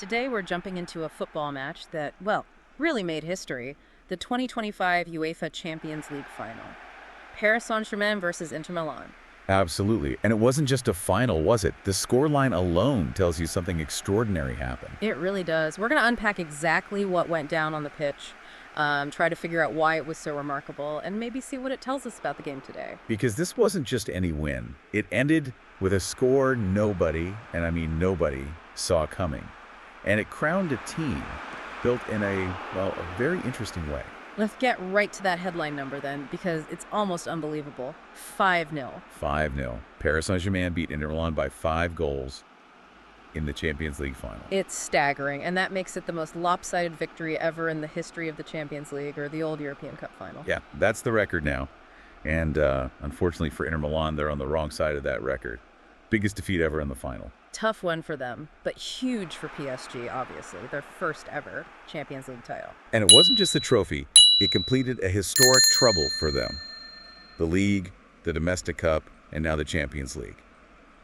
Today we're jumping into a football match that, well, really made history. The 2025 UEFA Champions League Final. Paris Saint-Germain versus Inter Milan. Absolutely. And it wasn't just a final, was it? The scoreline alone tells you something extraordinary happened. It really does. We're going to unpack exactly what went down on the pitch, try to figure out why it was so remarkable, and maybe see what it tells us about the game today. Because this wasn't just any win. It ended with a score nobody, and I mean nobody, saw coming. And it crowned a team built in a very interesting way. Let's get right to that headline number then, because it's almost unbelievable. 5-0. 5-0. Paris Saint-Germain beat Inter Milan by 5 goals in the Champions League Final. It's staggering, and that makes it the most lopsided victory ever in the history of the Champions League, or the old European Cup final. Yeah, that's the record now. And unfortunately for Inter Milan, they're on the wrong side of that record. Biggest defeat ever in the final. Tough one for them, but huge for PSG, obviously. Their first ever Champions League title. And it wasn't just the trophy. It completed a historic treble for them. The league, the domestic cup, and now the Champions League.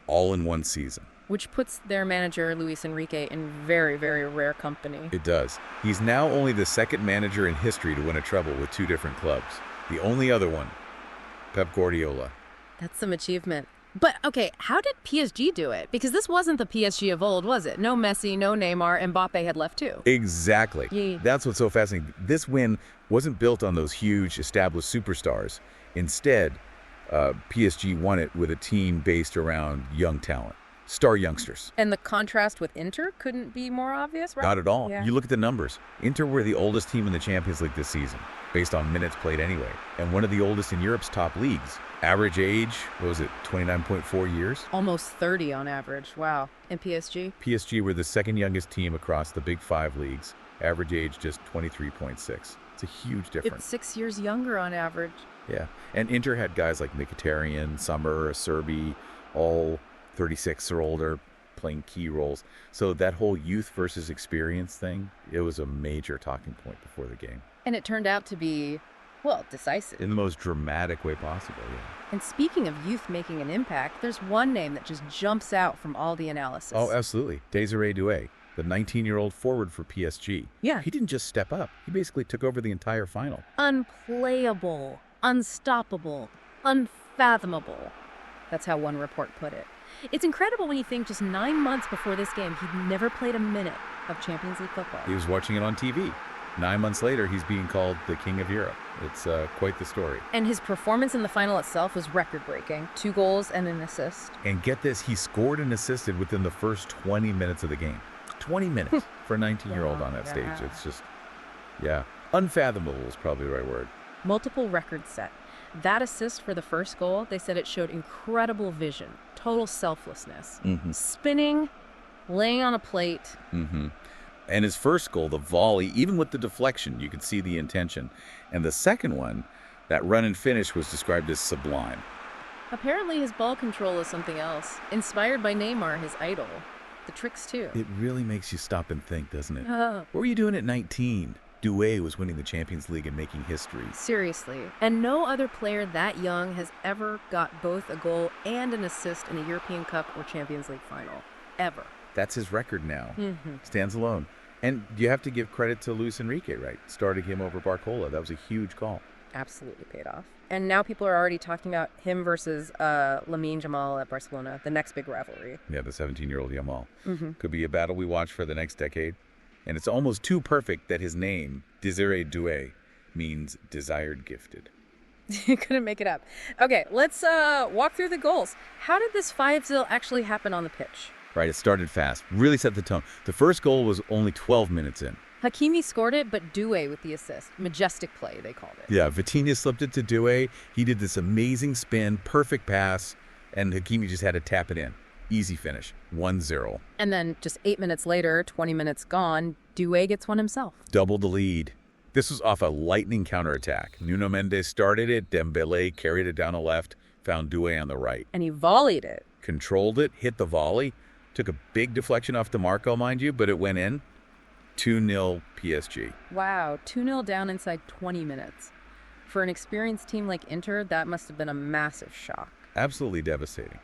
All in one season. Which puts their manager, Luis Enrique, in very, very rare company. It does. He's now only the second manager in history to win a treble with 2 different clubs. The only other one, Pep Guardiola. That's some achievement. But, okay, how did PSG do it? Because this wasn't the PSG of old, was it? No Messi, no Neymar, Mbappé had left too. Exactly. Yeah. That's what's so fascinating. This win wasn't built on those huge established superstars. Instead, PSG won it with a team based around young talent, star youngsters. And the contrast with Inter couldn't be more obvious, right? Not at all. Yeah. You look at the numbers. Inter were the oldest team in the Champions League this season, based on minutes played anyway, and one of the oldest in Europe's top leagues. Average age, what was it, 29.4 years? Almost 30 on average. Wow. And PSG? PSG were the second youngest team across the Big 5 leagues. Average age just 23.6. It's a huge difference. It's 6 years younger on average. Yeah. And Inter had guys like Mkhitaryan, Sommer, Serbi, all 36 or older, playing key roles. So that whole youth versus experience thing, it was a major talking point before the game. And it turned out to be, well, decisive. In the most dramatic way possible, yeah. And speaking of youth making an impact, there's one name that just jumps out from all the analysis. Oh, absolutely. Désiré Doué, the 19-year-old forward for PSG. Yeah. He didn't just step up. He basically took over the entire final. Unplayable, unstoppable, unfathomable. That's how one report put it. It's incredible when you think just 9 months before this game, he'd never played a minute of Champions League football. He was watching it on TV. 9 months later, he's being called the King of Europe. It's quite the story. And his performance in the final itself was record-breaking. 2 goals and an assist. And get this, he scored and assisted within the first 20 minutes of the game. 20 minutes for a 19-year-old on that stage. It's just, unfathomable is probably the right word. Multiple records set. That assist for the first goal, they said it showed incredible vision, total selflessness. Spinning, laying on a plate. And his first goal, the volley, even with the deflection, you could see the intention. And the second one, that run and finish, was described as sublime. Apparently his ball control is something else. Inspired by Neymar, his idol. The tricks too. It really makes you stop and think, doesn't it? Oh. What were you doing at 19? Doué was winning the Champions League and making history. Seriously. And no other player that young has ever got both a goal and an assist in a European Cup or Champions League final. Ever. That's his record now. Stands alone. And you have to give credit to Luis Enrique, right? Starting him over Barcola. That was a huge call. Absolutely paid off. And now people are already talking about him versus Lamine Yamal at Barcelona, the next big rivalry. Yeah, the 17-year-old Yamal. Could be a battle we watch for the next decade. And it's almost too perfect that his name, Désiré Doué, means desired gifted. You couldn't make it up. Okay, let's walk through the goals. How did this 5-0 actually happen on the pitch? Right, it started fast. Really set the tone. The first goal was only 12 minutes in. Hakimi scored it, but Doué with the assist. Majestic play, they called it. Yeah, Vitinha slipped it to Doué. He did this amazing spin, perfect pass, and Hakimi just had to tap it in. Easy finish, 1-0. And then just 8 minutes later, 20 minutes gone, Doué gets one himself. Double the lead. This was off a lightning counterattack. Nuno Mendes started it, Dembélé carried it down the left, found Doué on the right. And he volleyed it. Controlled it, hit the volley, took a big deflection off DeMarco, mind you, but it went in. 2-0 PSG. Wow, 2-0 down inside 20 minutes. For an experienced team like Inter, that must have been a massive shock. Absolutely devastating.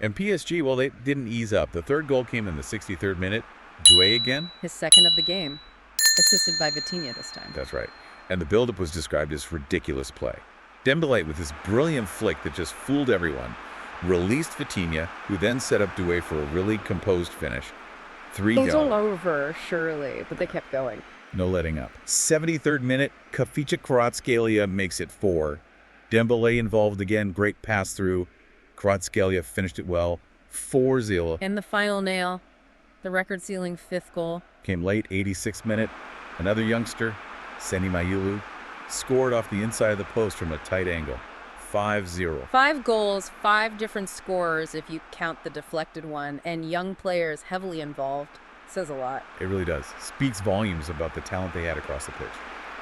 And PSG, well, they didn't ease up. The third goal came in the 63rd minute. Doué again? His second of the game, assisted by Vitinha this time. That's right. And the build-up was described as ridiculous play. Dembélé, with this brilliant flick that just fooled everyone, released Vitinha, who then set up Doué for a really composed finish. 3-0. It's all over, surely, but they kept going. No letting up. 73rd minute, Kvaratskhelia makes it 4. Dembélé involved again, great pass through. Kvaratskhelia finished it well. 4-0. And the final nail, the record-sealing 5th goal. Came late, 86th minute. Another youngster, Seni Mayulu, scored off the inside of the post from a tight angle. 5-0. 5 goals, 5 different scorers if you count the deflected one, and young players heavily involved. Says a lot. It really does. Speaks volumes about the talent they had across the pitch.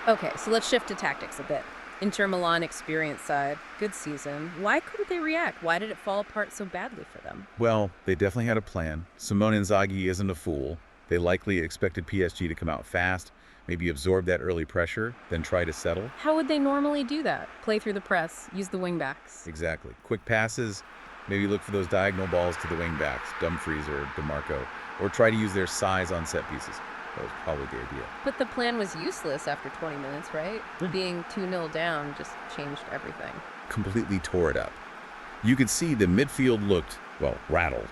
Okay, so let's shift to tactics a bit. Inter Milan experience side, good season. Why couldn't they react? Why did it fall apart so badly for them? Well, they definitely had a plan. Simone Inzaghi isn't a fool. They likely expected PSG to come out fast, maybe absorb that early pressure, then try to settle. How would they normally do that? Play through the press, use the wingbacks. Exactly. Quick passes, maybe look for those diagonal balls to the wingbacks, Dumfries or DeMarco, or try to use their size on set pieces. That was probably the idea. But the plan was useless after 20 minutes, right? Being 2-0 down just changed everything. Completely tore it up. You could see the midfield looked, well, rattled.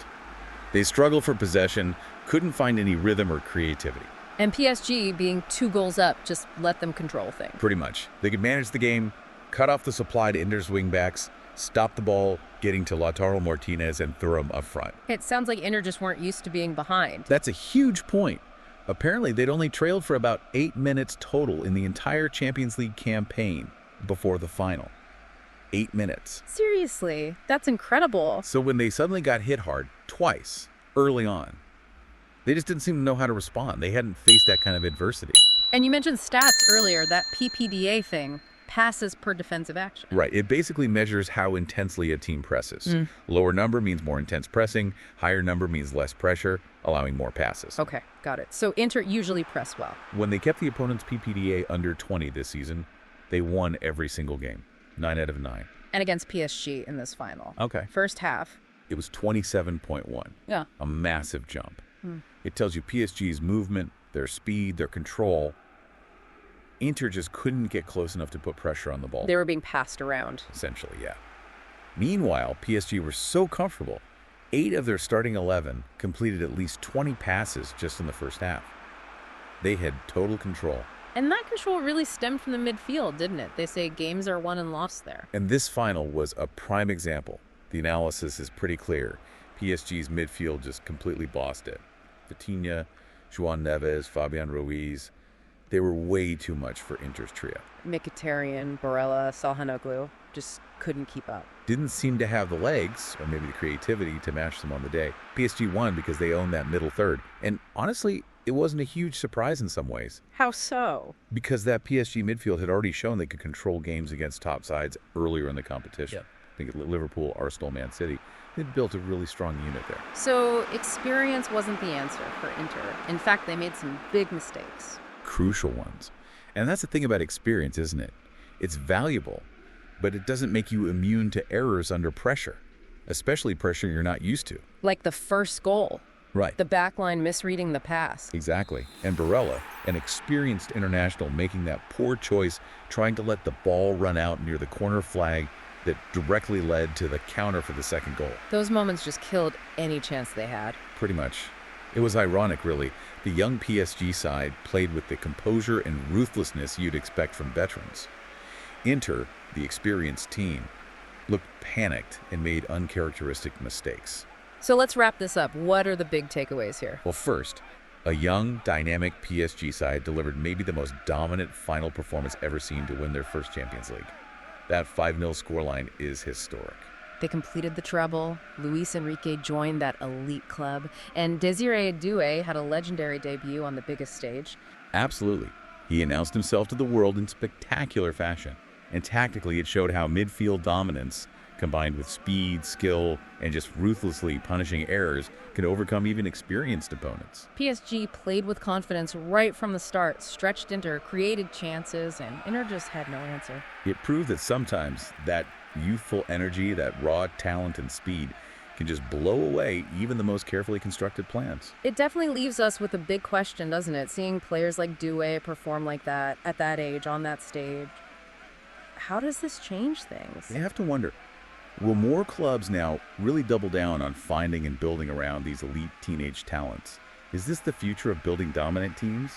They struggled for possession, couldn't find any rhythm or creativity. And PSG, being 2 goals up, just let them control things. Pretty much. They could manage the game, cut off the supply to Inter's wingbacks, stop the ball getting to Lautaro Martínez, and throw him up front. It sounds like Inter just weren't used to being behind. That's a huge point. Apparently, they'd only trailed for about 8 minutes total in the entire Champions League campaign before the final. 8 minutes. Seriously, that's incredible. So when they suddenly got hit hard, twice, early on, they just didn't seem to know how to respond. They hadn't faced that kind of adversity. And you mentioned stats earlier, that PPDA thing, passes per defensive action. Right. It basically measures how intensely a team presses. Lower number means more intense pressing. Higher number means less pressure, allowing more passes. Okay, got it. So Inter usually press well. When they kept the opponent's PPDA under 20 this season, they won every single game. 9 out of 9. And against PSG in this final. Okay. First half. It was 27.1. Yeah. A massive jump. It tells you PSG's movement, their speed, their control. Inter just couldn't get close enough to put pressure on the ball. They were being passed around. Essentially, yeah. Meanwhile, PSG were so comfortable. 8 of their starting 11 completed at least 20 passes just in the first half. They had total control. And that control really stemmed from the midfield, didn't it? They say games are won and lost there. And this final was a prime example. The analysis is pretty clear. PSG's midfield just completely bossed it. Vitinha, João Neves, Fabian Ruiz, they were way too much for Inter's trio. Mkhitaryan, Barella, Çalhanoğlu just couldn't keep up. Didn't seem to have the legs, or maybe the creativity, to match them on the day. PSG won because they owned that middle third. And honestly, it wasn't a huge surprise in some ways. How so? Because that PSG midfield had already shown they could control games against top sides earlier in the competition. Yep. I think at Liverpool, Arsenal, Man City, they'd built a really strong unit there. So experience wasn't the answer for Inter. In fact, they made some big mistakes. Crucial ones. And that's the thing about experience, isn't it? It's valuable, but it doesn't make you immune to errors under pressure, especially pressure you're not used to. Like the first goal. Right. The backline misreading the pass. Exactly. And Barella, an experienced international, making that poor choice, trying to let the ball run out near the corner flag that directly led to the counter for the second goal. Those moments just killed any chance they had. Pretty much. It was ironic, really. The young PSG side played with the composure and ruthlessness you'd expect from veterans. Inter, the experienced team, looked panicked and made uncharacteristic mistakes. So let's wrap this up. What are the big takeaways here? Well, first, a young, dynamic PSG side delivered maybe the most dominant final performance ever seen to win their first Champions League. That 5-0 scoreline is historic. They completed the treble. Luis Enrique joined that elite club. And Désiré Doué had a legendary debut on the biggest stage. Absolutely. He announced himself to the world in spectacular fashion. And tactically, it showed how midfield dominance, combined with speed, skill, and just ruthlessly punishing errors, could overcome even experienced opponents. PSG played with confidence right from the start, stretched Inter, created chances, and Inter just had no answer. It proved that sometimes that youthful energy, that raw talent and speed, can just blow away even the most carefully constructed plans. It definitely leaves us with a big question, doesn't it? Seeing players like Doué perform like that at that age, on that stage. How does this change things? You have to wonder, will more clubs now really double down on finding and building around these elite teenage talents? Is this the future of building dominant teams,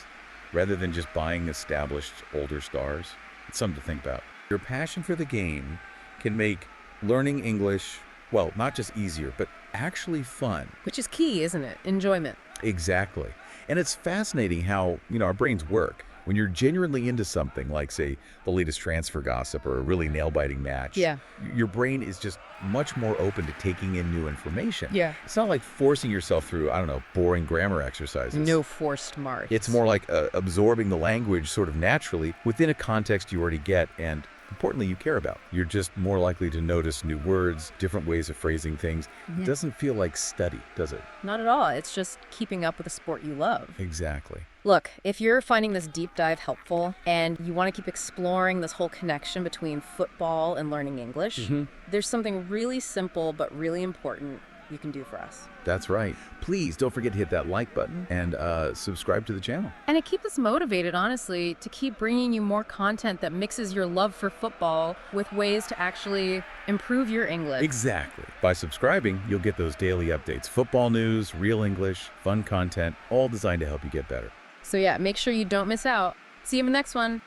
rather than just buying established older stars? It's something to think about. Your passion for the game can make learning English, well, not just easier, but actually fun. Which is key, isn't it? Enjoyment. Exactly. And it's fascinating how, our brains work. When you're genuinely into something like, say, the latest transfer gossip or a really nail-biting match, Yeah. your brain is just much more open to taking in new information. Yeah. It's not like forcing yourself through, boring grammar exercises. No forced marks. It's more like absorbing the language sort of naturally within a context you already get and, importantly, you care about. You're just more likely to notice new words, different ways of phrasing things. It doesn't feel like study, does it? Not at all. It's just keeping up with a sport you love. Exactly. Look, if you're finding this deep dive helpful and you want to keep exploring this whole connection between football and learning English, there's something really simple but really important you can do for us. That's right. Please don't forget to hit that like button and subscribe to the channel. And it keeps us motivated, honestly, to keep bringing you more content that mixes your love for football with ways to actually improve your English. Exactly. By subscribing, you'll get those daily updates. Football news, real English, fun content, all designed to help you get better. So yeah, make sure you don't miss out. See you in the next one.